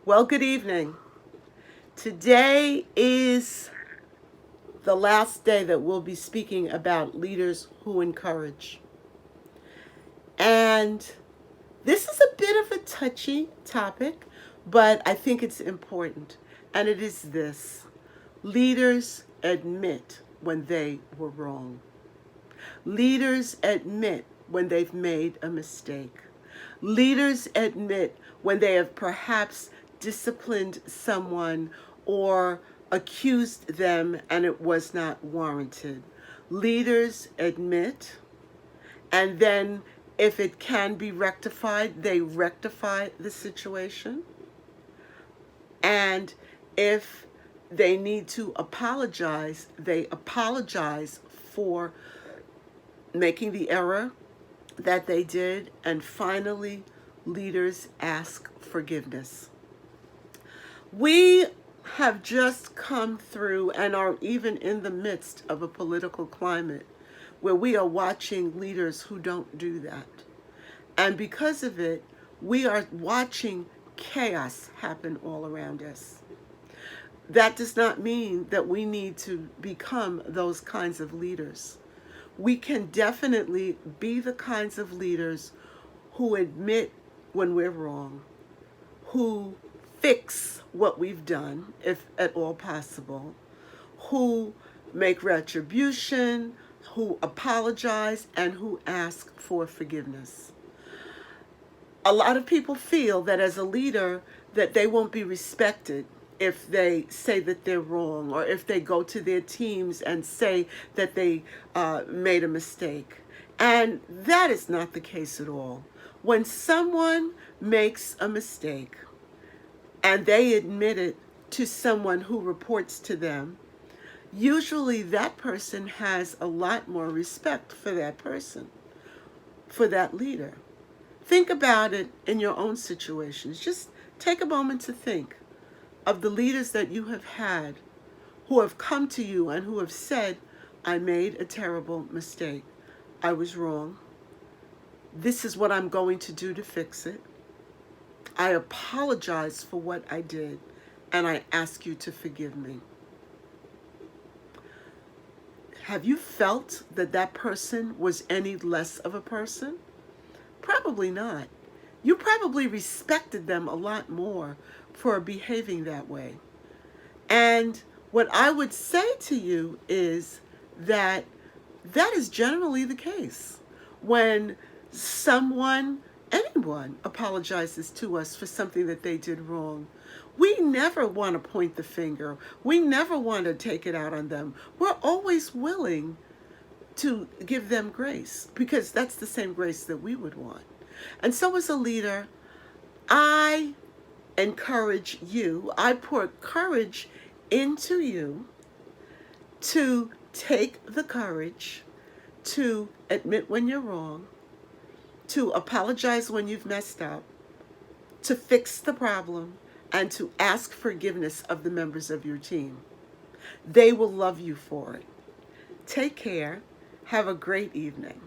Well, good evening. Today is the last day that we'll be speaking about leaders who encourage. And this is a bit of a touchy topic, but I think it's important. And it is this: leaders admit when they were wrong, leaders admit when they've made a mistake. Leaders admit when they have perhaps disciplined someone or accused them and it was not warranted. Leaders admit, and then if it can be rectified, they rectify the situation. And if they need to apologize, they apologize for making the error that they did. And finally, leaders ask forgiveness. We have just come through and are even in the midst of a political climate where we are watching leaders who don't do that. And because of it, we are watching chaos happen all around us. That does not mean that we need to become those kinds of leaders. We can definitely be the kinds of leaders who admit when we're wrong, who fix what we've done, if at all possible, who make retribution, who apologize, and who ask for forgiveness. A lot of people feel that as a leader that they won't be respected if they say that they're wrong, or if they go to their teams and say that they made a mistake. And that is not the case at all. When someone makes a mistake and they admit it to someone who reports to them, usually that person has a lot more respect for that person, for that leader. Think about it in your own situations. Just take a moment to think of the leaders that you have had who have come to you and who have said, I made a terrible mistake. I was wrong. This is what I'm going to do to fix it. I apologize for what I did, and I ask you to forgive me. Have you felt that that person was any less of a person? Probably not. You probably respected them a lot more for behaving that way. And what I would say to you is that that is generally the case. When anyone apologizes to us for something that they did wrong, we never want to point the finger. We never want to take it out on them. We're always willing to give them grace because that's the same grace that we would want. And so as a leader, I encourage you, I pour courage into you to take the courage to admit when you're wrong, to apologize when you've messed up, to fix the problem, and to ask forgiveness of the members of your team. They will love you for it. Take care. Have a great evening.